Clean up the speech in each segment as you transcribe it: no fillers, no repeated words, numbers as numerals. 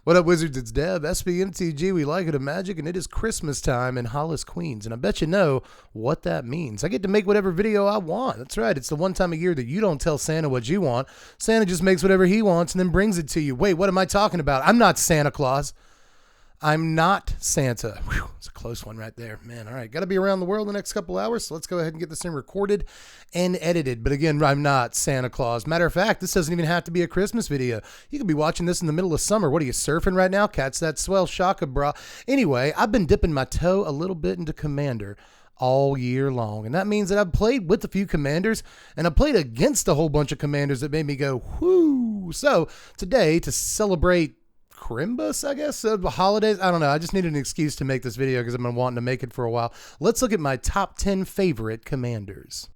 What up, Wizards? It's Deb, Mtg. We like it in Magic, and it is Christmas time in Hollis, Queens. And I bet you know what that means. I get to make whatever video I want. That's right. It's the one time a year that you don't tell Santa what you want. Santa just makes whatever he wants and then brings it to you. Wait, what am I talking about? I'm not Santa Claus. I'm not Santa. Whew, it's a close one right there. Man, all right. Got to be around the world the next couple hours, so let's go ahead and get this thing recorded and edited. But again, I'm not Santa Claus. Matter of fact, this doesn't even have to be a Christmas video. You could be watching this in the middle of summer. What are you, surfing right now? Catch that swell, shaka bra. Anyway, I've been dipping my toe a little bit into Commander all year long. And that means that I've played with a few commanders, and I've played against a whole bunch of commanders that made me go, whoo. So today, to celebrate Crimbus, I guess, the holidays. I don't know. I just needed an excuse to make this video because I've been wanting to make it for a while. Let's look at my top 10 favorite commanders.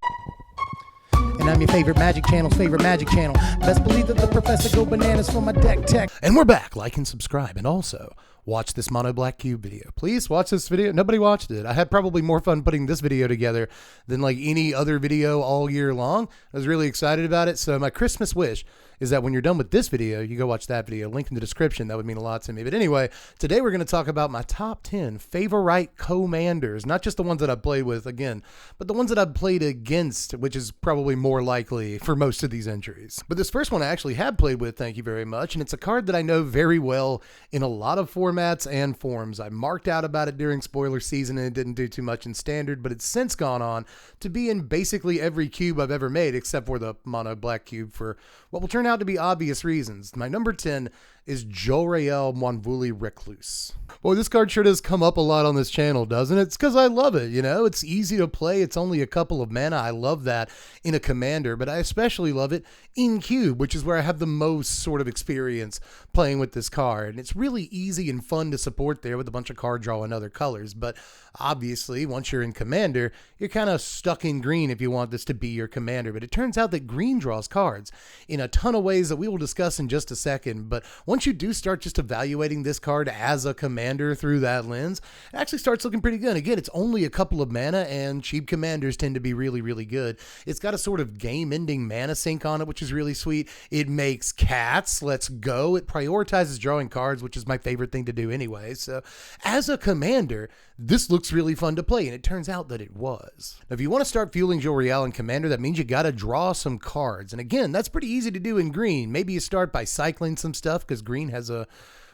And I'm your favorite Magic Channel's favorite Magic Channel. Best believe that the professor go bananas for my deck tech. And we're back. Like and subscribe. And also, watch this Mono Black Cube video. Please watch this video. Nobody watched it. I had probably more fun putting this video together than like any other video all year long. I was really excited about it. So my Christmas wish is that when you're done with this video, you go watch that video. Link in the description. That would mean a lot to me. But anyway, today we're going to talk about my top 10 favorite commanders. Not just the ones that I've played with, again, but the ones that I've played against, which is probably more likely for most of these entries. But this first one I actually have played with, thank you very much. And it's a card that I know very well in a lot of formats and forms. I marked out about it during spoiler season and it didn't do too much in standard, but it's since gone on to be in basically every cube I've ever made, except for the Mono Black Cube for what will turn out to be obvious reasons. My number 10 is GRL Muli Recluse. Boy, this card sure does come up a lot on this channel, doesn't it? It's because I love it, you know? It's easy to play. It's only a couple of mana. I love that in a commander, but I especially love it in cube, which is where I have the most sort of experience playing with this card. And it's really easy and fun to support there with a bunch of card draw in other colors. But obviously, once you're in commander, you're kind of stuck in green if you want this to be your commander. But it turns out that green draws cards in a ton of ways that we will discuss in just a second. But once you do start just evaluating this card as a commander through that lens, it actually starts looking pretty good. Again, it's only a couple of mana, and cheap commanders tend to be really, really good. It's got a sort of game-ending mana sink on it, which is really sweet. It makes cats. Let's go. It prioritizes drawing cards, which is my favorite thing to do anyway. So as a commander, this looks really fun to play, and it turns out that it was. Now, if you want to start fueling GRL in Commander, that means you got to draw some cards. And again, that's pretty easy to do in green. Maybe you start by cycling some stuff, because green has a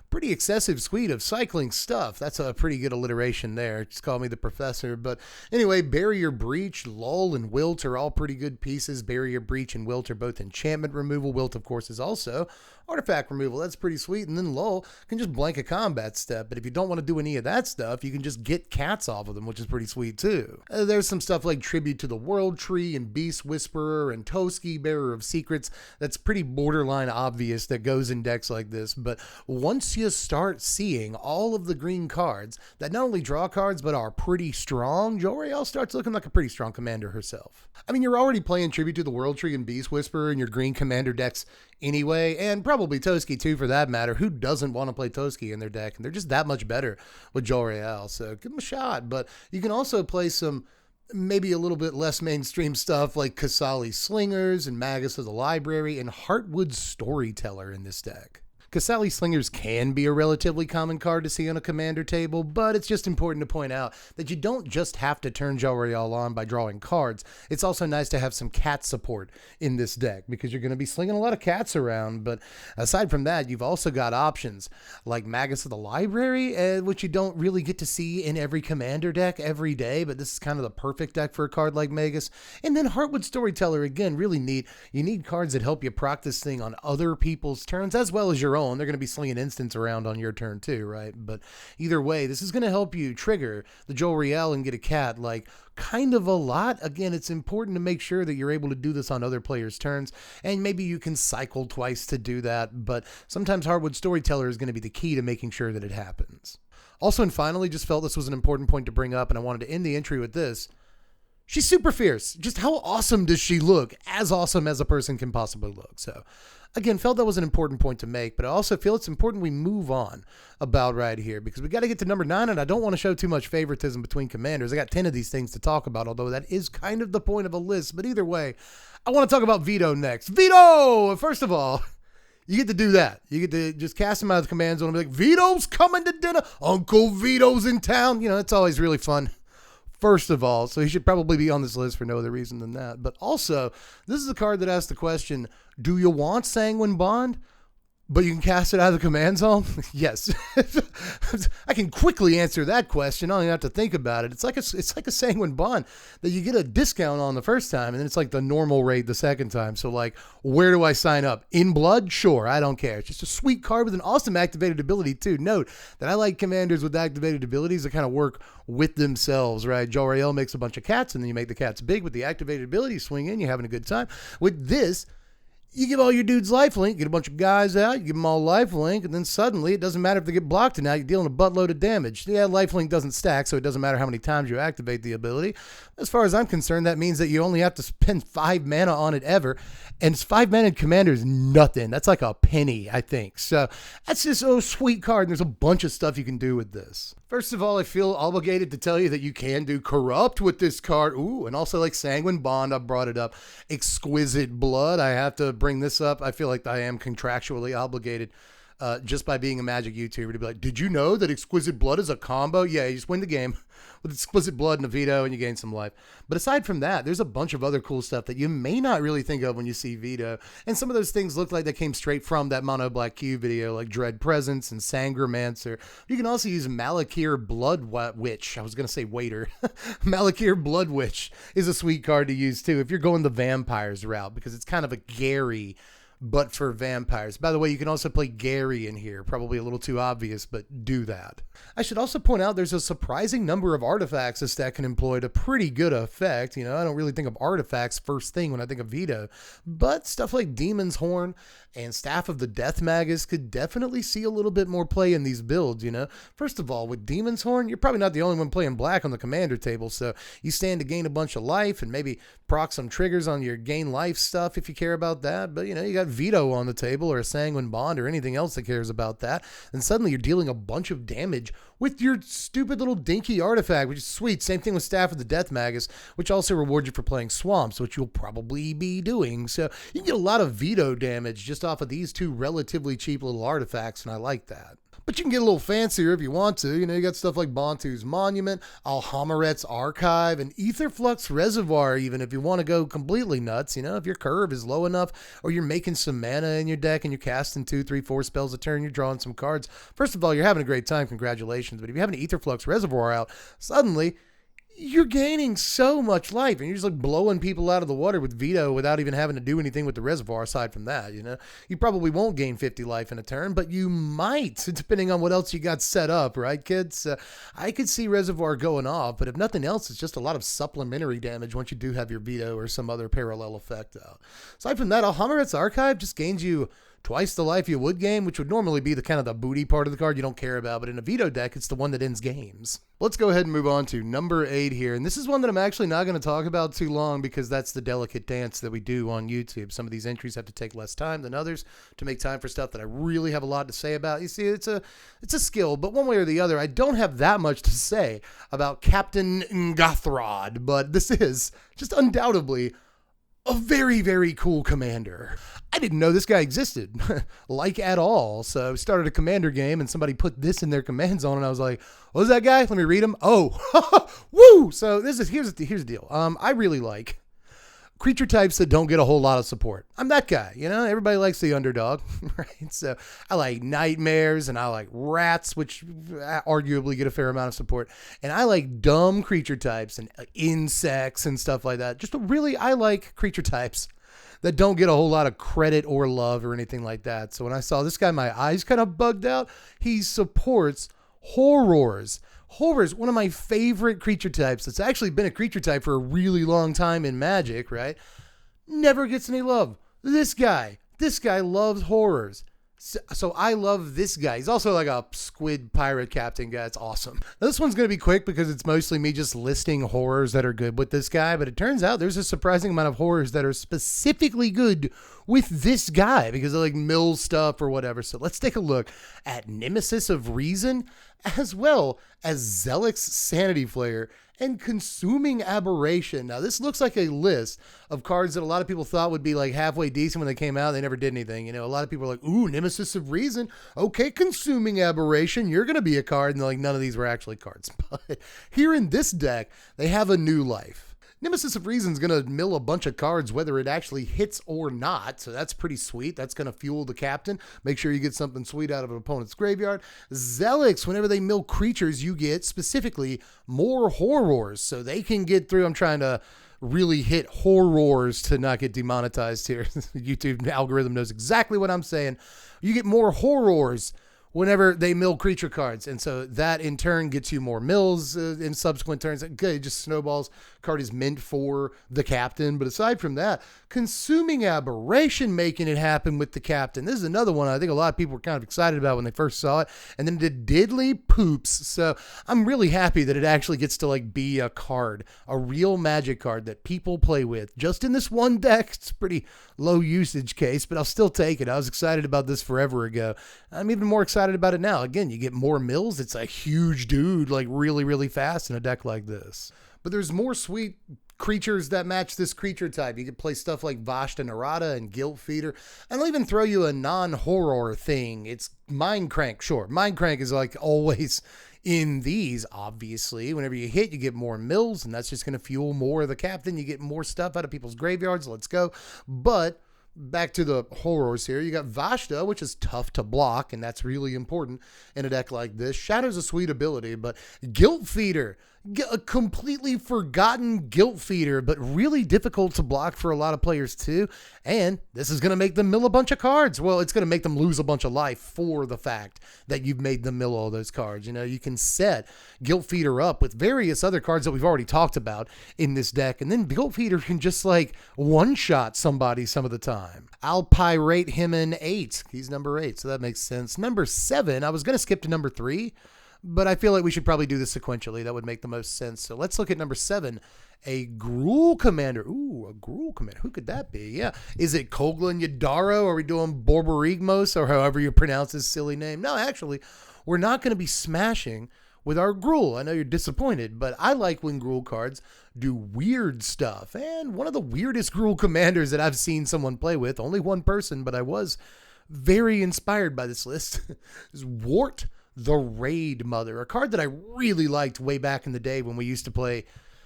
pretty excessive suite of cycling stuff. That's a pretty good alliteration there. Just call me the professor. But anyway, Barrier Breach, Lull, and Wilt are all pretty good pieces. Barrier Breach and Wilt are both enchantment removal. Wilt, of course, is also artifact removal. That's pretty sweet. And then Lull can just blank a combat step. But if you don't want to do any of that stuff, you can just get cats off of them, which is pretty sweet too. There's some stuff like Tribute to the World Tree and Beast Whisperer and Toski, Bearer of Secrets. That's pretty borderline obvious that goes in decks like this. But once you start seeing all of the green cards that not only draw cards but are pretty strong, GRL starts looking like a pretty strong commander herself. I mean, you're already playing Tribute to the World Tree and Beast Whisperer in your green commander decks anyway, and probably Toski too for that matter. Who doesn't want to play Toski in their deck? And they're just that much better with GRL, so give them a shot. But you can also play some maybe a little bit less mainstream stuff like Ncusar Slingers and Magus of the Library and Heartwood Storyteller in this deck. Ncusar Slingers can be a relatively common card to see on a commander table, but it's just important to point out that you don't just have to turn GRL on by drawing cards. It's also nice to have some cat support in this deck because you're going to be slinging a lot of cats around. But aside from that, you've also got options like Magus of the Library, which you don't really get to see in every commander deck every day, but this is kind of the perfect deck for a card like Magus. And then Heartwood Storyteller, again, really neat. You need cards that help you proc this thing on other people's turns as well as your own. They're going to be slinging instants around on your turn too, right? But either way, this is going to help you trigger the GRL and get a cat like kind of a lot. Again, it's important to make sure that you're able to do this on other players' turns, and maybe you can cycle twice to do that, but sometimes Heartwood Storyteller is going to be the key to making sure that it happens. Also, and finally, just felt this was an important point to bring up, and I wanted to end the entry with this. She's super fierce. Just how awesome does she look? As awesome as a person can possibly look. So again, felt that was an important point to make, but I also feel it's important we move on about right here because we got to get to number 9, and I don't want to show too much favoritism between commanders. I got 10 of these things to talk about, although that is kind of the point of a list. But either way, I want to talk about Veto next. Veto! First of all, You get to do that. You get to just cast him out of the command zone and be like, Veto's coming to dinner. Uncle Veto's in town. You know, it's always really fun. First of all, so he should probably be on this list for no other reason than that. But also, this is a card that asks the question, do you want Sanguine Bond? But you can cast it out of the command zone? Yes. I can quickly answer that question. I don't even have to think about it. It's like a Sanguine Bond that you get a discount on the first time, and then it's like the normal rate the second time. So, like, where do I sign up? In blood? Sure, I don't care. It's just a sweet card with an awesome activated ability, too. Note that I like commanders with activated abilities that kind of work with themselves, right? GRL makes a bunch of cats, and then you make the cats big with the activated ability. Swing in, you're having a good time. With this, you give all your dudes lifelink, get a bunch of guys out, you give them all lifelink, and then suddenly it doesn't matter if they get blocked or not, you're dealing a buttload of damage. Yeah, lifelink doesn't stack, so it doesn't matter how many times you activate the ability. As far as I'm concerned, that means that you only have to spend 5 mana on it ever, and 5 mana in Commander is nothing. That's like a penny, I think. So that's just a sweet card, and there's a bunch of stuff you can do with this. First of all, I feel obligated to tell you that you can do Corrupt with this card. Ooh, and also like Sanguine Bond, I brought it up. Exquisite Blood, I have to bring this up. I feel like I am contractually obligated just by being a Magic YouTuber to be like, did you know that Exquisite Blood is a combo? Yeah, you just win the game with Exquisite Blood and a Veto and you gain some life. But aside from that, there's a bunch of other cool stuff that you may not really think of when you see Veto. And some of those things look like they came straight from that Mono Black Cube video, like Dread Presence and Sangromancer. You can also use Malakir Blood Witch. I was going to say Waiter. Malakir Blood Witch is a sweet card to use too if you're going the vampires route, because it's kind of a Gary but for vampires. By the way, you can also play Gary in here. Probably a little too obvious, but do that. I should also point out there's a surprising number of artifacts this deck can employ to pretty good effect. You know, I don't really think of artifacts first thing when I think of Veto, but stuff like Demon's Horn and Staff of the Death Magus could definitely see a little bit more play in these builds, you know. First of all, with Demon's Horn, you're probably not the only one playing black on the commander table, so you stand to gain a bunch of life and maybe proc some triggers on your gain life stuff if you care about that. But, you know, you got Veto on the table or a Sanguine Bond or anything else that cares about that, and suddenly you're dealing a bunch of damage with your stupid little dinky artifact, which is sweet. Same thing with Staff of the Death Magus, which also rewards you for playing Swamps, which you'll probably be doing. So you can get a lot of Veto damage just off of these two relatively cheap little artifacts, and I like that. But you can get a little fancier if you want to. You know, you got stuff like Bontu's Monument, Alhamaret's Archive, and Aetherflux Reservoir, even if you want to go completely nuts. You know, if your curve is low enough, or you're making some mana in your deck and you're casting 2, 3, 4 spells a turn, you're drawing some cards. First of all, you're having a great time. Congratulations. But if you have an Aetherflux Reservoir out, suddenly you're gaining so much life, and you're just like blowing people out of the water with Veto without even having to do anything with the reservoir aside from that. You know, you probably won't gain 50 life in a turn, but you might, depending on what else you got set up, right, kids? I could see Reservoir going off, but if nothing else, it's just a lot of supplementary damage once you do have your Veto or some other parallel effect out. Aside from that, Alhamaret's Archive just gains you twice the life you would gain, which would normally be the kind of the booty part of the card you don't care about, but in a Veto deck, it's the one that ends games. Let's go ahead and move on to number 8 here, and this is one that I'm actually not going to talk about too long because that's the delicate dance that we do on YouTube. Some of these entries have to take less time than others to make time for stuff that I really have a lot to say about. You see, it's a skill, but one way or the other, I don't have that much to say about Captain Goth Rod, but this is just undoubtedly a very, very cool commander. I didn't know this guy existed, like at all. So I started a commander game and somebody put this in their command zone and I was like, what was that guy? Let me read him. Oh, woo! So here's the deal. I really like creature types that don't get a whole lot of support. I'm that guy, you know, everybody likes the underdog, right? So I like nightmares and I like rats, which arguably get a fair amount of support. And I like dumb creature types and insects and stuff like that. I like creature types that don't get a whole lot of credit or love or anything like that. So when I saw this guy, my eyes kind of bugged out. He supports horrors. Horrors, one of my favorite creature types. It's actually been a creature type for a really long time in Magic, right? Never gets any love. This guy loves horrors. So I love this guy. He's also like a squid pirate captain guy. It's awesome. Now, this one's going to be quick because it's mostly me just listing horrors that are good with this guy. But it turns out there's a surprising amount of horrors that are specifically good with this guy because they like mill stuff or whatever. So let's take a look at Nemesis of Reason. as well as Zelix Sanity Flare and Consuming Aberration. Now, this looks like a list of cards that a lot of people thought would be like halfway decent when they came out. They never did anything. You know, a lot of people are like, ooh, Nemesis of Reason. Okay, Consuming Aberration, you're going to be a card. And they're like, none of these were actually cards. But here in this deck, they have a new life. Nemesis of Reason is going to mill a bunch of cards whether it actually hits or not, so that's pretty sweet. That's going to fuel the captain. Make sure you get something sweet out of an opponent's graveyard. Zelix, whenever they mill creatures, you get specifically more horrors, so they can get through. I'm trying to really hit horrors to not get demonetized here. YouTube algorithm knows exactly what I'm saying. You get more horrors whenever they mill creature cards. And so that in turn gets you more mills in subsequent turns. Okay, it just snowballs. Card is meant for the captain. But aside from that, Consuming Aberration making it happen with the captain. This is another one I think a lot of people were kind of excited about when they first saw it. And then it did diddly poops. So I'm really happy that it actually gets to like be a card, a real Magic card that people play with. Just in this one deck, it's a pretty low usage case, but I'll still take it. I was excited about this forever ago. I'm even more excited about it now. Again, you get more mills. It's a huge dude, like really, really fast in a deck like this. But there's more sweet creatures that match this creature type. You can play stuff like Vashta Narada and Guilt Feeder. And I'll even throw you a non-horror thing. It's Mind Crank. Sure, Mind Crank is like always in these, obviously. Whenever you hit, you get more mills, and that's just going to fuel more of the captain. You get more stuff out of people's graveyards. Let's go. But back to the horrors here. You got Vashta, which is tough to block, and that's really important in a deck like this. Shadow's a sweet ability, but Guilt Feeder, a completely forgotten Guilt Feeder, but really difficult to block for a lot of players too. And this is going to make them mill a bunch of cards. Well, it's going to make them lose a bunch of life for the fact that you've made them mill all those cards. You know, you can set Guilt Feeder up with various other cards that we've already talked about in this deck. And then Guilt Feeder can just like one-shot somebody some of the time. I'll pirate him in 8. He's number 8, so that makes sense. Number 7, I was going to skip to number 3. But I feel like we should probably do this sequentially. That would make the most sense. So let's look at number 7, a GRL Commander. Ooh, a GRL Commander. Who could that be? Yeah. Is it Koglan Yadaro? Are we doing Borborigmos or however you pronounce his silly name? No, actually, we're not going to be smashing with our GRL. I know you're disappointed, but I like when GRL cards do weird stuff. And one of the weirdest GRL Commanders that I've seen someone play with, only one person, but I was very inspired by this list, is Wart the Raid Mother, a card that I really liked way back in the day when we used to play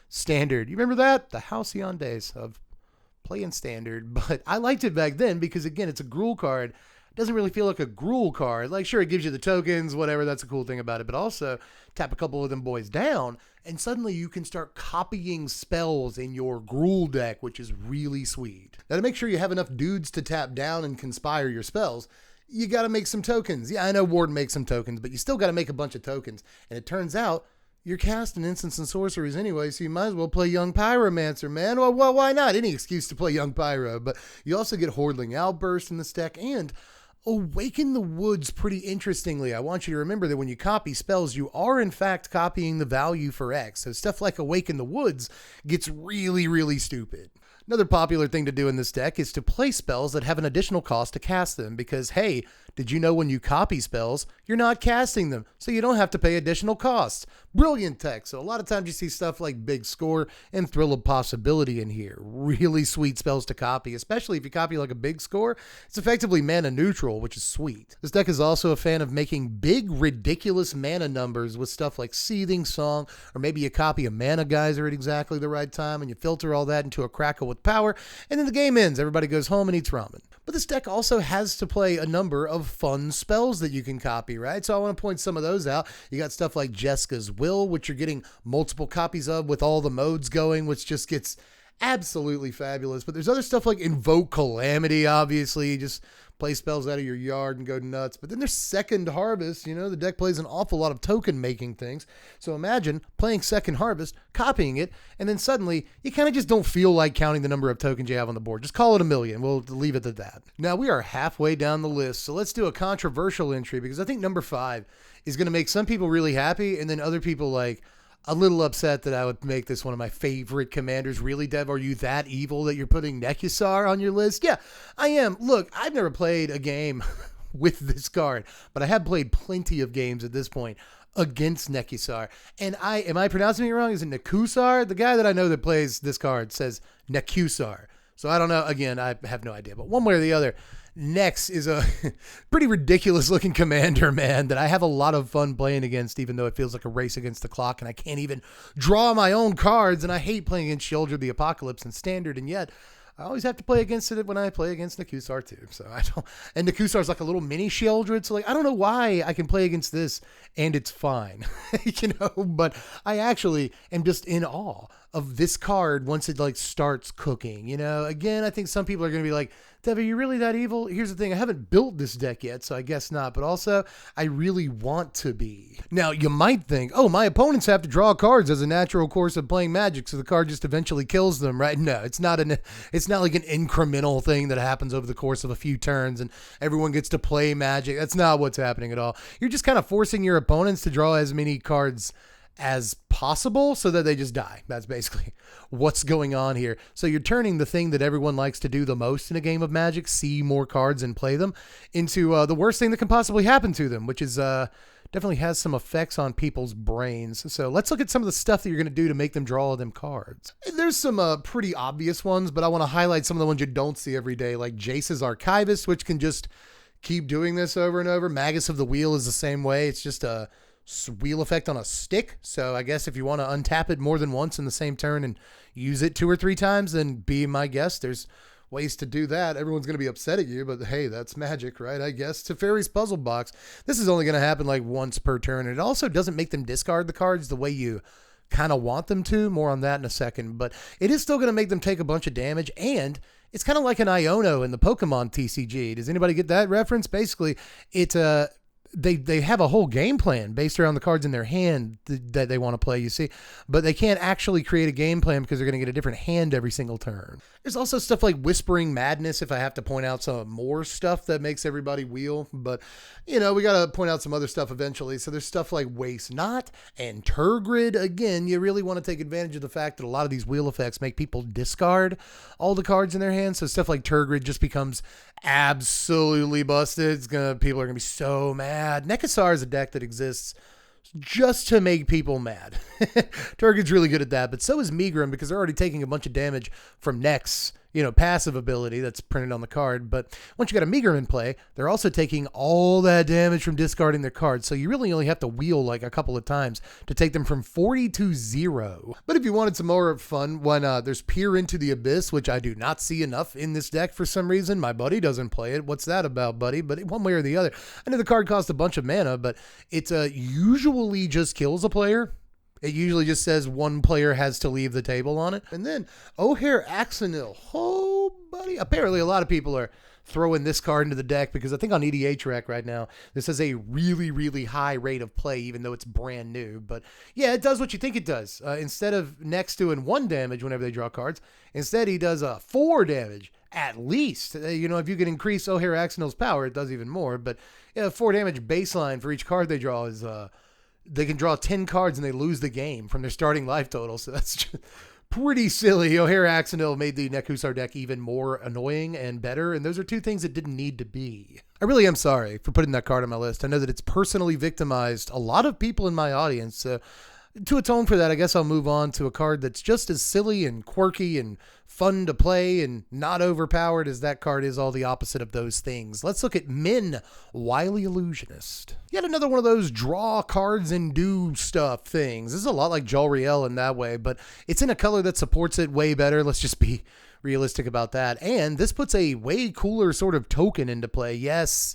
Standard. You remember that? The halcyon days of playing Standard. But I liked it back then because, again, it's a GRL card. It doesn't really feel like a GRL card. Like, sure, it gives you the tokens, whatever. That's a cool thing about it. But also, tap a couple of them boys down, and suddenly you can start copying spells in your GRL deck, which is really sweet. Now, to make sure you have enough dudes to tap down and conspire your spells, you got to make some tokens. Yeah, I know Warden makes some tokens, but you still got to make a bunch of tokens. And it turns out you're casting instants and sorceries anyway, so you might as well play Young Pyromancer, man. Well, why not? Any excuse to play Young Pyro. But you also get Hordling Outburst in this deck and Awaken the Woods pretty interestingly. I want you to remember that when you copy spells, you are in fact copying the value for X. So stuff like Awaken the Woods gets really, really stupid. Another popular thing to do in this deck is to play spells that have an additional cost to cast them because, hey, did you know when you copy spells, you're not casting them, so you don't have to pay additional costs. Brilliant tech. So a lot of times you see stuff like Big Score and Thrill of Possibility in here. Really sweet spells to copy, especially if you copy like a Big Score. It's effectively mana neutral, which is sweet. This deck is also a fan of making big, ridiculous mana numbers with stuff like Seething Song, or maybe you copy a Mana Geyser at exactly the right time and you filter all that into a Crackle with Power, and then the game ends. Everybody goes home and eats ramen. But this deck also has to play a number of fun spells that you can copy, right? So I want to point some of those out. You got stuff like Jeska's Will, which you're getting multiple copies of with all the modes going, which just gets absolutely fabulous. But there's other stuff like Invoke Calamity, obviously. You just play spells out of your yard and go nuts. But then there's Second Harvest. You know, the deck plays an awful lot of token making things. So imagine playing Second Harvest, copying it, and then suddenly you kind of just don't feel like counting the number of tokens you have on the board. Just call it 1,000,000. We'll leave it at that. Now we are halfway down the list. So let's do a controversial entry because I think number 5 is going to make some people really happy and then other people like a little upset that I would make this one of my favorite commanders. Really, Dev, are you that evil that you're putting Ncusar on your list? Yeah, I am. Look, I've never played a game with this card, but I have played plenty of games at this point against Ncusar. And am I pronouncing it wrong? Is it Ncusar? The guy that I know that plays this card says Ncusar. So I don't know. Again, I have no idea. But one way or the other, Nex is a pretty ridiculous looking commander, man, that I have a lot of fun playing against, even though it feels like a race against the clock and I can't even draw my own cards. And I hate playing against Sheoldred the Apocalypse and Standard. And yet I always have to play against it when I play against Ncusar too. So I don't, and Ncusar's like a little mini Sheoldred. So like, I don't know why I can play against this and it's fine, but I actually am just in awe of this card once it like starts cooking, again, I think some people are going to be like, Dev, are you really that evil? Here's the thing. I haven't built this deck yet, so I guess not. But also, I really want to be. Now, you might think, oh, my opponents have to draw cards as a natural course of playing Magic, so the card just eventually kills them, right? No, it's not like an incremental thing that happens over the course of a few turns and everyone gets to play Magic. That's not what's happening at all. You're just kind of forcing your opponents to draw as many cards as possible so that they just die. That's basically what's going on here. So you're turning the thing that everyone likes to do the most in a game of Magic, see more cards and play them, into the worst thing that can possibly happen to them, which is definitely has some effects on people's brains. So let's look at some of the stuff that you're going to do to make them draw them cards. There's some pretty obvious ones, but I want to highlight some of the ones you don't see every day, like Jace's Archivist, which can just keep doing this over and over. Magus of the Wheel is the same way. It's just a wheel effect on a stick. So I guess if you want to untap it more than once in the same turn and use it 2 or 3 times, then be my guest. There's ways to do that. Everyone's going to be upset at you, but hey, that's Magic, right? I guess. Teferi's Puzzle Box. This is only going to happen like once per turn. And it also doesn't make them discard the cards the way you kind of want them to. More on that in a second, but it is still going to make them take a bunch of damage. And it's kind of like an Iono in the Pokemon TCG. Does anybody get that reference? Basically, it's they have a whole game plan based around the cards in their hand that they want to play, you see, but they can't actually create a game plan because they're going to get a different hand every single turn. There's also stuff like Whispering Madness, if I have to point out some more stuff that makes everybody wheel, but we got to point out some other stuff eventually. So there's stuff like Waste Not and Turgid. Again, you really want to take advantage of the fact that a lot of these wheel effects make people discard all the cards in their hands. So stuff like Turgid just becomes absolutely busted. People are going to be so mad. Ncusar is a deck that exists just to make people mad. Turgid's really good at that, but so is Migrum because they're already taking a bunch of damage from Nex, passive ability that's printed on the card. But once you got a Migrum in play, they're also taking all that damage from discarding their cards. So you really only have to wheel like a couple of times to take them from 40 to 0. But if you wanted some more fun, there's Peer into the Abyss, which I do not see enough in this deck for some reason. My buddy doesn't play it. What's that about, buddy? But one way or the other, I know the card costs a bunch of mana, but it's usually just kills a player. It usually just says one player has to leave the table on it. And then O'Hare Axonil. Oh, buddy. Apparently a lot of people are throwing this card into the deck because I think on EDH Rec right now, this has a really, really high rate of play, even though it's brand new. But yeah, it does what you think it does. Instead of Nex doing 1 damage whenever they draw cards, instead he does 4 damage at least. If you can increase O'Hare Axonil's power, it does even more. But 4 damage baseline for each card they draw is... they can draw 10 cards and they lose the game from their starting life total. So that's just pretty silly. O'Hare Axonil made the Ncusar deck even more annoying and better. And those are 2 things that didn't need to be. I really am sorry for putting that card on my list. I know that it's personally victimized a lot of people in my audience. So to atone for that, I guess I'll move on to a card that's just as silly and quirky and fun to play and not overpowered as that card is all the opposite of those things. Let's look at Min, Wily Illusionist. Yet another one of those draw cards and do stuff things. This is a lot like Jolriel in that way, but it's in a color that supports it way better. Let's just be realistic about that. And this puts a way cooler sort of token into play. Yes,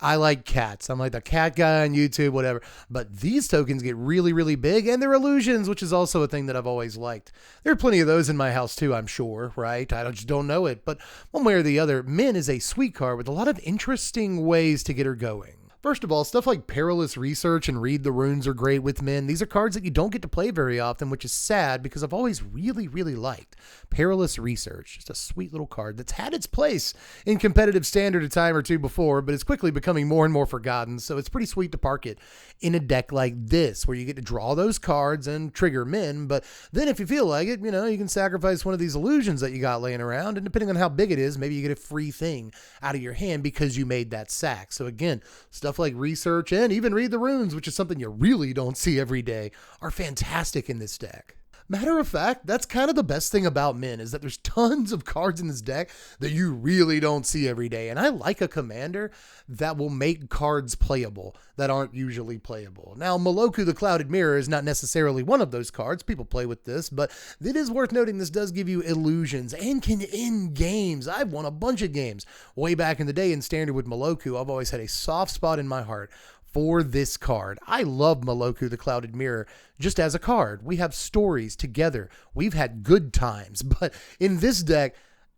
I like cats. I'm like the cat guy on YouTube, whatever. But these tokens get really, really big, and they're illusions, which is also a thing that I've always liked. There are plenty of those in my house too, I'm sure, right? I just don't know it. But one way or the other, Min is a sweet card with a lot of interesting ways to get her going. First of all, stuff like Perilous Research and Read the Runes are great with Min. These are cards that you don't get to play very often, which is sad because I've always really, really liked Perilous Research. Just a sweet little card that's had its place in competitive Standard a time or two before, but it's quickly becoming more and more forgotten, so it's pretty sweet to park it in a deck like this, where you get to draw those cards and trigger Min, but then if you feel like it, you can sacrifice one of these illusions that you got laying around, and depending on how big it is, maybe you get a free thing out of your hand because you made that sack. So again, stuff stuff like research and even read the runes, which is something you really don't see every day, are fantastic in this deck. Matter of fact, that's kind of the best thing about Min, is that there's tons of cards in this deck that you really don't see every day. And I like a commander that will make cards playable that aren't usually playable. Now, Moloku the Clouded Mirror is not necessarily one of those cards. People play with this, but it is worth noting this does give you illusions and can end games. I've won a bunch of games way back in the day in Standard with Moloku. I've always had a soft spot in my heart for this card. I love Moloku the Clouded Mirror just as a card. We have stories together. We've had good times, but in this deck,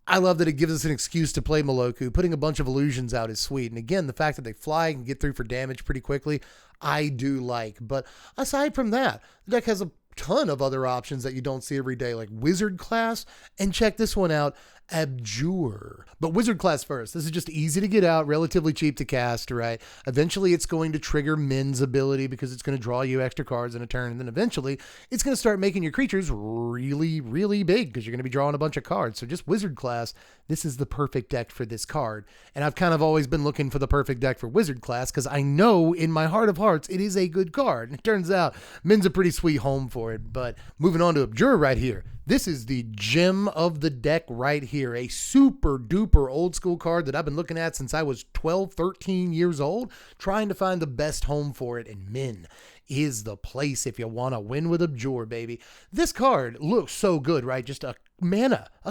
I love that it gives us an excuse to play Moloku. Putting a bunch of illusions out is sweet. And again, the fact that they fly and get through for damage pretty quickly, I do like. But aside from that, the deck has a ton of other options that you don't see every day, like Wizard class, and check this one out, Abjure. But Wizard class first. This is just easy to get out, relatively cheap to cast, right? Eventually it's going to trigger Min's ability because it's going to draw you extra cards in a turn, and then eventually it's going to start making your creatures really, really big because you're going to be drawing a bunch of cards. So just Wizard class, this is the perfect deck for this card. And I've kind of always been looking for the perfect deck for Wizard class because I know in my heart of hearts it is a good card. And it turns out Min's a pretty sweet home for it. But moving on to Abjure right here. This is the gem of the deck right here. A super duper old school card that I've been looking at since I was 12, 13 years old, trying to find the best home for it. And Min is the place if you want to win with Abjure, baby. This card looks so good, right? Just a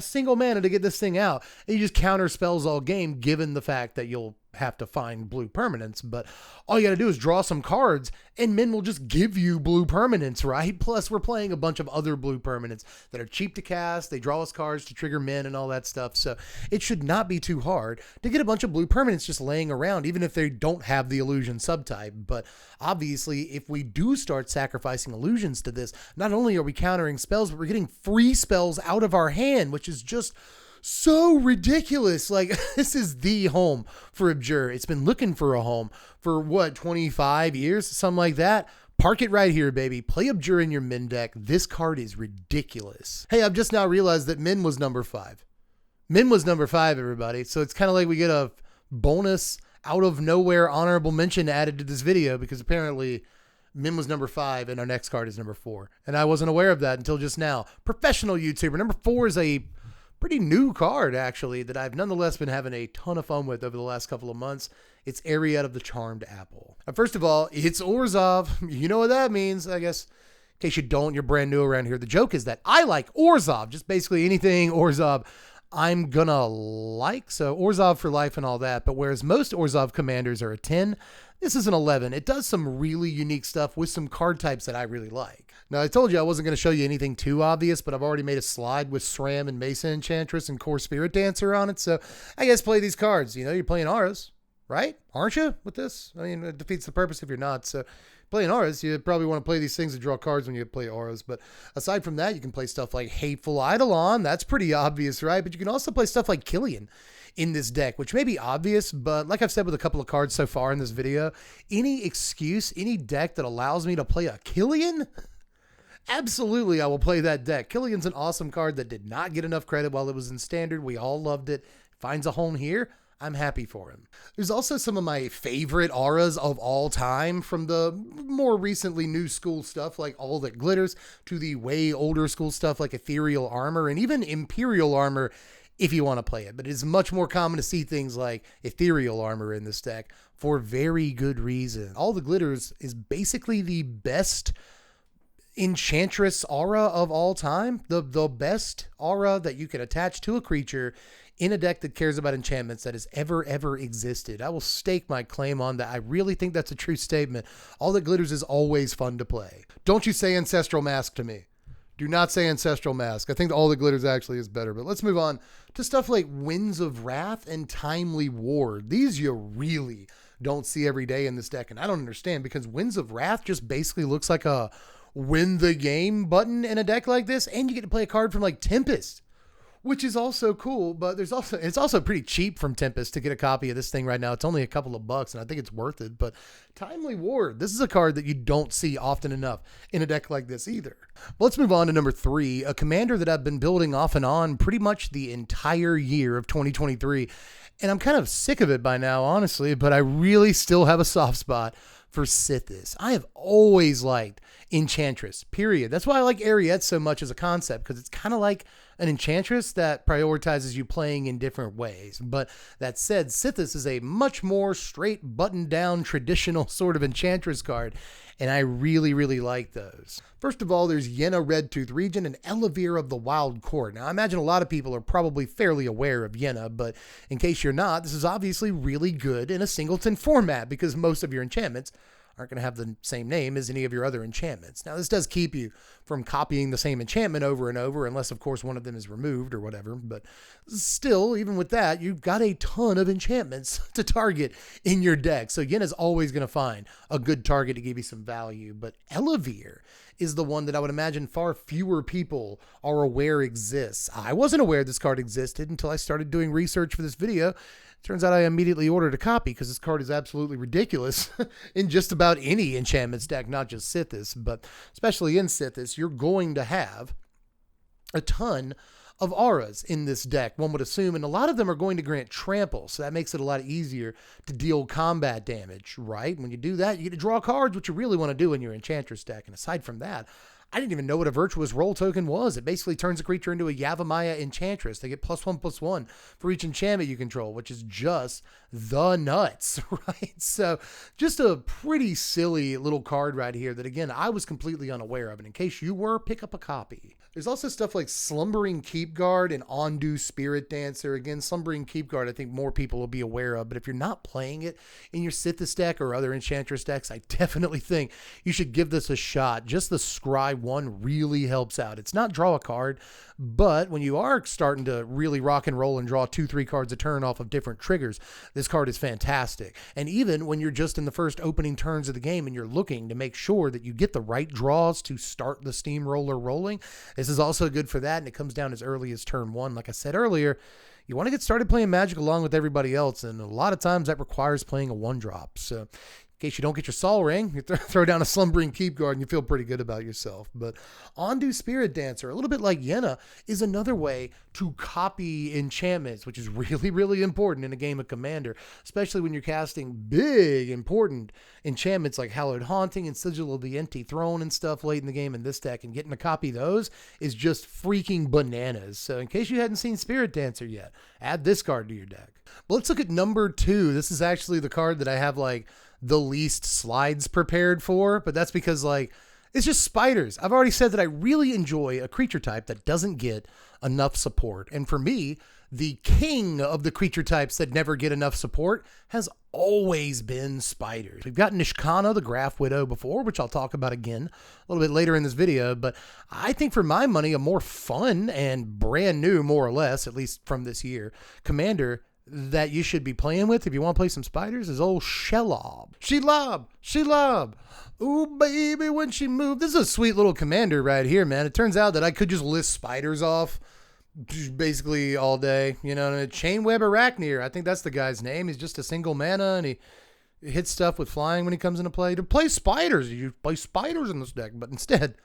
single mana to get this thing out. And you just counter spells all game, given the fact that you'll have to find blue permanents. But all you got to do is draw some cards and Min will just give you blue permanents, right? Plus we're playing a bunch of other blue permanents that are cheap to cast. They draw us cards to trigger Min and all that stuff. So it should not be too hard to get a bunch of blue permanents just laying around, even if they don't have the illusion subtype. But obviously, if we do start sacrificing illusions to this, not only are we countering spells, but we're getting free spells out of our hand, which is just so ridiculous. Like, this is the home for Abjure. It's been looking for a home for what, 25 years, something like that. Park it right here, baby. Play Abjure in your Min deck. This card is ridiculous. Hey, I've just now realized that Min was number 5. Min was number 5, everybody. So it's kind of like we get a bonus out of nowhere honorable mention added to this video because apparently Min was number 5 and our next card is number 4. And I wasn't aware of that until just now. Professional YouTuber. Number 4 is a pretty new card, actually, that I've nonetheless been having a ton of fun with over the last couple of months. It's Ariad of the Charmed Apple. First of all, it's Orzov. You know what that means, I guess. In case you don't, you're brand new around here. The joke is that I like Orzov. Just basically anything Orzov I'm gonna like. So Orzov for life and all that. But whereas most Orzov commanders are a 10, this is an 11. It does some really unique stuff with some card types that I really like. Now, I told you I wasn't going to show you anything too obvious, but I've already made a slide with SRAM and Mesa Enchantress and Core Spirit Dancer on it. So I guess play these cards. You know, you're playing auras, right? Aren't you with this? I mean, it defeats the purpose if you're not. So playing auras, you probably want to play these things to draw cards when you play auras. But aside from that, you can play stuff like Hateful Eidolon. That's pretty obvious, right? But you can also play stuff like Killian in this deck, which may be obvious, but like I've said with a couple of cards so far in this video, any excuse, any deck that allows me to play a Killian, absolutely I will play that deck. Killian's an awesome card that did not get enough credit while it was in Standard. We all loved it. Finds a home here. I'm happy for him. There's also some of my favorite auras of all time, from the more recently new school stuff like All That Glitters to the way older school stuff like Ethereal Armor and even Imperial Armor if you want to play it. But it is much more common to see things like Ethereal Armor in this deck for very good reason. All the Glitters is basically the best Enchantress aura of all time. The best aura that you can attach to a creature in a deck that cares about enchantments that has ever existed. I will stake my claim on that. I really think that's a true statement. All That Glitters is always fun to play. Don't you say Ancestral Mask to me. Do not say Ancestral Mask. I think All That Glitters actually is better. But let's move on to stuff like Winds of Wrath and Timely Ward. These you really don't see every day in this deck. And I don't understand, because Winds of Wrath just basically looks like a win the game button in a deck like this. And you get to play a card from like Tempest. which is also cool, but it's also pretty cheap from Tempest to get a copy of this thing right now. It's only a couple of bucks, and I think it's worth it. But Timely Ward, this is a card that you don't see often enough in a deck like this either. But let's move on to number 3, a commander that I've been building off and on pretty much the entire year of 2023. And I'm kind of sick of it by now, honestly, but I really still have a soft spot for Sithis. I have always liked Enchantress, period. That's why I like Ariette so much as a concept, because it's kind of like an Enchantress that prioritizes you playing in different ways. But that said, Sithis is a much more straight, button-down, traditional sort of Enchantress card, and I really, really like those. First of all, there's Yenna Redtooth Regent and Elevere of the Wild Court. Now, I imagine a lot of people are probably fairly aware of Yenna, but in case you're not, this is obviously really good in a singleton format, because most of your enchantments aren't going to have the same name as any of your other enchantments. Now, this does keep you from copying the same enchantment over and over, unless, of course, one of them is removed or whatever. But still, even with that, you've got a ton of enchantments to target in your deck. So Yenna's always going to find a good target to give you some value. But Elevere is the one that I would imagine far fewer people are aware exists. I wasn't aware this card existed until I started doing research for this video. Turns out I immediately ordered a copy because this card is absolutely ridiculous in just about any enchantments deck, not just Sithis, but especially in Sithis, you're going to have a ton of auras in this deck, one would assume, and a lot of them are going to grant trample, so that makes it a lot easier to deal combat damage, right? When you do that, you get to draw cards, which you really want to do in your Enchantress deck, and aside from that, I didn't even know what a Virtuous Roll token was. It basically turns a creature into a Yavimaya Enchantress. They get +1/+1 for each enchantment you control, which is just the nuts, right? So just a pretty silly little card right here that, again, I was completely unaware of. And in case you were, pick up a copy. There's also stuff like Slumbering Keepguard and Ondu Spirit Dancer. Again, Slumbering Keepguard, I think more people will be aware of, but if you're not playing it in your Sithis deck or other Enchantress decks, I definitely think you should give this a shot. Just the Scry 1 really helps out. It's not draw a card, but when you are starting to really rock and roll and draw 2-3 cards a turn off of different triggers, this card is fantastic. And even when you're just in the first opening turns of the game and you're looking to make sure that you get the right draws to start the steamroller rolling, this is also good for that, and it comes down as early as turn 1. Like I said earlier, you want to get started playing Magic along with everybody else, and a lot of times that requires playing a 1-drop. So in case you don't get your Sol Ring, you throw down a Slumbering Keepguard and you feel pretty good about yourself. But Ondu Spirit Dancer, a little bit like Yenna, is another way to copy enchantments, which is really, really important in a game of Commander, especially when you're casting big, important enchantments like Hallowed Haunting and Sigil of the Empty Throne and stuff late in the game in this deck, and getting a copy of those is just freaking bananas. So in case you hadn't seen Spirit Dancer yet, add this card to your deck. But let's look at number 2. This is actually the card that I have like the least slides prepared for, but that's because like it's just spiders. I've already said that I really enjoy a creature type that doesn't get enough support. And for me, the king of the creature types that never get enough support has always been spiders. We've got Nishkana, the Graph Widow, before, which I'll talk about again a little bit later in this video. But I think for my money, a more fun and brand new, more or less, at least from this year, commander that you should be playing with if you want to play some spiders is old Shelob. Shelob. Ooh, baby, when she moved. This is a sweet little commander right here, man. It turns out that I could just list spiders off basically all day. You know, Chainweb Arachnir, I think that's the guy's name. He's just a single mana, and he hits stuff with flying when he comes into play. To play spiders, you play spiders in this deck, but instead,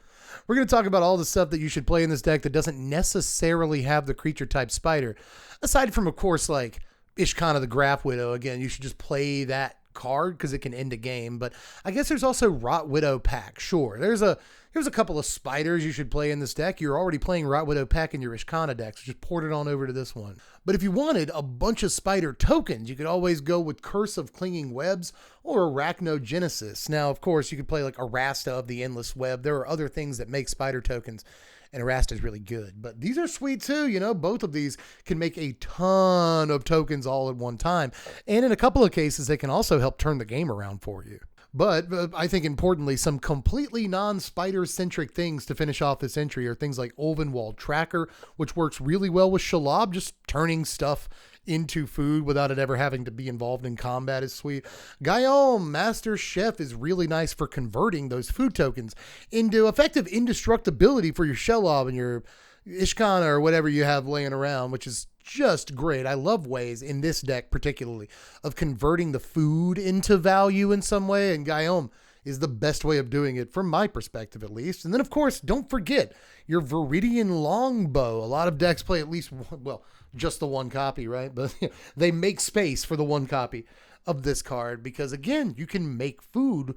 we're going to talk about all the stuff that you should play in this deck that doesn't necessarily have the creature type spider. Aside from, of course, like Ishkana the Graph Widow. Again, you should just play that card because it can end a game. But I guess there's also Rot Widow Pack. Sure, here's a couple of spiders you should play in this deck. You're already playing Rot Widow Pack in your Ishkana deck, so just port it on over to this one. But if you wanted a bunch of spider tokens, you could always go with Curse of Clinging Webs or Arachnogenesis. Now, of course, you could play like Arasta of the Endless Web. There are other things that make spider tokens, and Arasta is really good. But these are sweet too, you know. Both of these can make a ton of tokens all at one time. And in a couple of cases, they can also help turn the game around for you. But I think importantly, some completely non-spider-centric things to finish off this entry are things like Ulvenwald Tracker, which works really well with Shelob, just turning stuff into food without it ever having to be involved in combat is sweet. Guillaume, Master Chef, is really nice for converting those food tokens into effective indestructibility for your Shelob and your Ishkana or whatever you have laying around, which is just great. I love ways in this deck particularly of converting the food into value in some way, and Guillaume is the best way of doing it from my perspective at least. And then of course, don't forget your Viridian Longbow. A lot of decks play at least one, well, just the one copy, right? But they make space for the one copy of this card because again, you can make food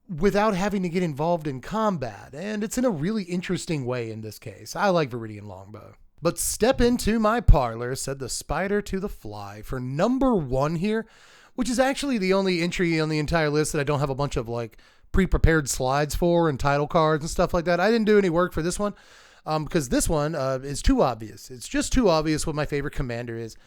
without having to get involved in combat. And it's in a really interesting way in this case. I like Viridian Longbow. But step into my parlor, said the spider to the fly, for number 1 here, which is actually the only entry on the entire list that I don't have a bunch of like pre-prepared slides for and title cards and stuff like that. I didn't do any work for this one because this one is too obvious. It's just too obvious what my favorite commander is.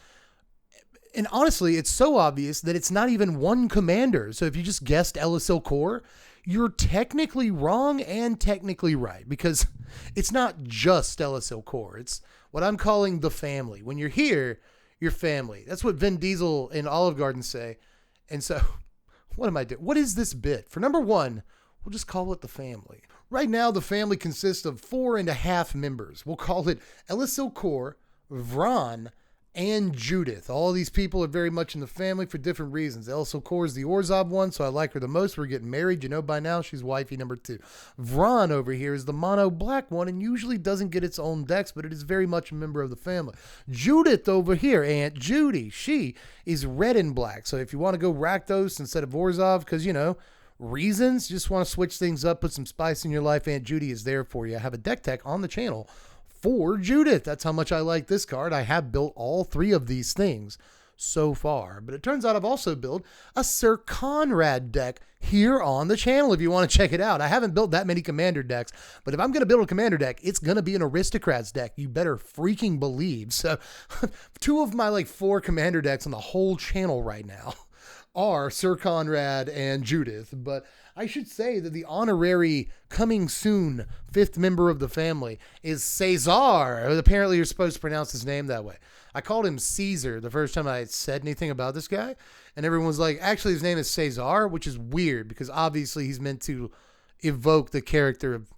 And honestly, it's so obvious that it's not even one commander. So if you just guessed Elysil Core, you're technically wrong and technically right because it's not just Elysil Core. It's what I'm calling the family. When you're here, your family. That's what Vin Diesel and Olive Garden say. And so, what am I doing? What is this bit? For number 1, we'll just call it the family. Right now, the family consists of 4.5 members. We'll call it Elysil Core, Vron, and Judith. All these people are very much in the family for different reasons. Elysil Core is the Orzo one, so I like her the most. We're getting married. You know by now she's wifey number 2. Vron over here is the mono black one and usually doesn't get its own decks, but it is very much a member of the family. Judith over here, Aunt Judy, she is red and black. So if you want to go Rakdos instead of Orzhov, because, you know, reasons, just want to switch things up, put some spice in your life, Aunt Judy is there for you. I have a deck tech on the channel for Judith. That's how much I like this card. I have built all 3 of these things so far, but it turns out I've also built a Sir Conrad deck here on the channel if you want to check it out. I haven't built that many commander decks, but if I'm going to build a commander deck, it's going to be an aristocrats deck. You better freaking believe. So 2 of my like 4 commander decks on the whole channel right now are Sir Conrad and Judith, but I should say that the honorary coming soon 5th member of the family is Cesar. Apparently you're supposed to pronounce his name that way. I called him Caesar the first time I said anything about this guy, and everyone was like, actually his name is Cesar, which is weird because obviously he's meant to evoke the character of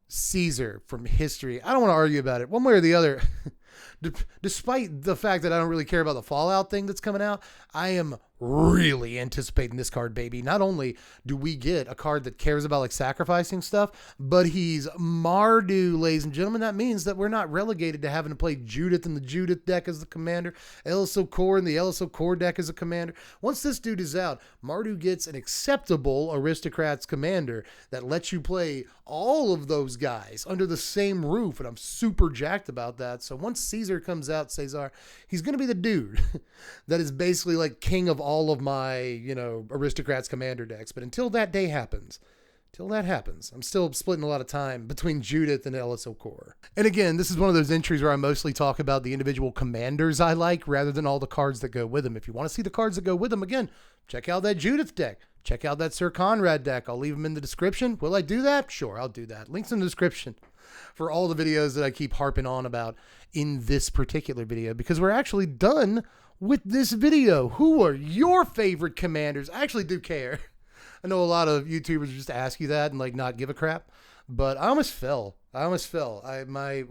Caesar from history. I don't want to argue about it one way or the other. Despite the fact that I don't really care about the Fallout thing that's coming out, I am really anticipating this card, baby. Not only do we get a card that cares about like sacrificing stuff, but he's Mardu, ladies and gentlemen. That means that we're not relegated to having to play Judith in the Judith deck as the commander, Elysil Core in the Elysil Core deck as a commander. Once this dude is out, Mardu gets an acceptable aristocrats commander that lets you play all of those guys under the same roof, and I'm super jacked about that. So once Caesar comes out, Cesar, he's going to be the dude that is basically like king of all of my, you know, aristocrats commander decks. But until that day happens, I'm still splitting a lot of time between Judith and Elysil Core. And again, this is one of those entries where I mostly talk about the individual commanders I like rather than all the cards that go with them. If you want to see the cards that go with them, again, check out that Judith deck. Check out that Sir Conrad deck. I'll leave them in the description. Will I do that? Sure, I'll do that. Links in the description for all the videos that I keep harping on about in this particular video, because we're actually done with this video. Who are your favorite commanders? I actually do care. I know a lot of YouTubers just ask you that and like not give a crap, but I almost fell. My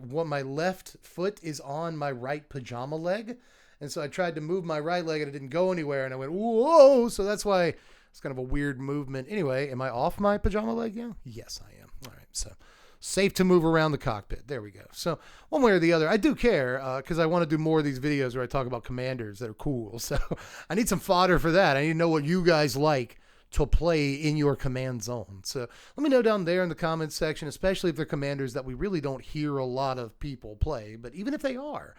left foot is on my right pajama leg, and so I tried to move my right leg and it didn't go anywhere, and I went, whoa! So that's why it's kind of a weird movement. Anyway, am I off my pajama leg now? Yes, I am. All right, so safe to move around the cockpit. There we go. So one way or the other, I do care because I want to do more of these videos where I talk about commanders that are cool. So I need some fodder for that. I need to know what you guys like to play in your command zone. So let me know down there in the comments section, especially if they're commanders that we really don't hear a lot of people play. But even if they are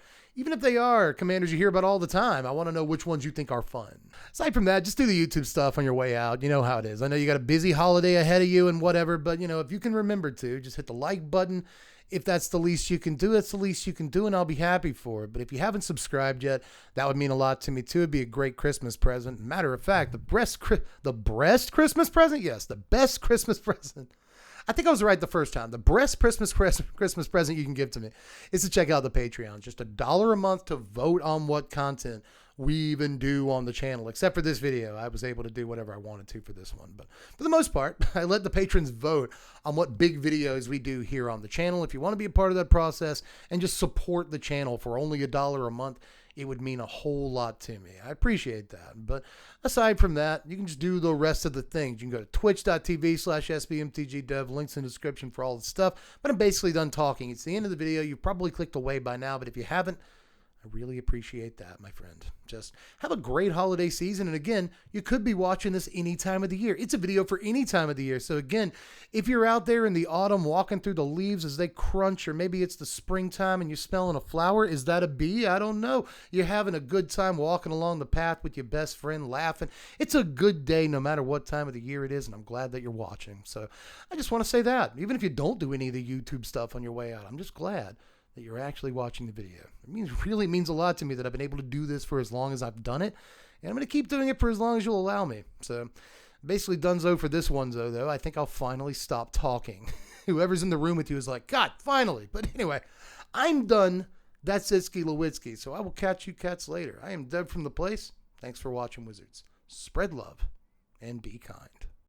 commanders you hear about all the time, I want to know which ones you think are fun. Aside from that, just do the YouTube stuff on your way out. You know how it is. I know you got a busy holiday ahead of you and whatever, but you know, if you can remember to just hit the like button. If that's the least you can do, that's the least you can do, and I'll be happy for it. But if you haven't subscribed yet, that would mean a lot to me too. It'd be a great Christmas present. Matter of fact, the breast Christmas present? Yes, the best Christmas present. I think I was right the first time. The best Christmas present you can give to me is to check out the Patreon. Just $1 a month to vote on what content we even do on the channel. Except for this video, I was able to do whatever I wanted to for this one. But for the most part, I let the patrons vote on what big videos we do here on the channel. If you want to be a part of that process and just support the channel for only $1 a month, it would mean a whole lot to me. I appreciate that. But aside from that, you can just do the rest of the things. You can go to twitch.tv/SBMTGDev, links in the description for all the stuff. But I'm basically done talking. It's the end of the video. You've probably clicked away by now, but if you haven't, I really appreciate that, my friend. Just have a great holiday season. And again, you could be watching this any time of the year. It's a video for any time of the year. So again, if you're out there in the autumn walking through the leaves as they crunch, or maybe it's the springtime and you're smelling a flower, is that a bee? I don't know. You're having a good time walking along the path with your best friend, laughing. It's a good day no matter what time of the year it is, and I'm glad that you're watching. So I just want to say that. Even if you don't do any of the YouTube stuff on your way out, I'm just glad that you're actually watching the video. It really means a lot to me that I've been able to do this for as long as I've done it, and I'm going to keep doing it for as long as you'll allow me. So basically donezo for this one, though. I think I'll finally stop talking. Whoever's in the room with you is like, God, finally. But anyway, I'm done. That's Itsky Lewitsky. So I will catch you cats later. I am Deb from the place. Thanks for watching, Wizards. Spread love and be kind.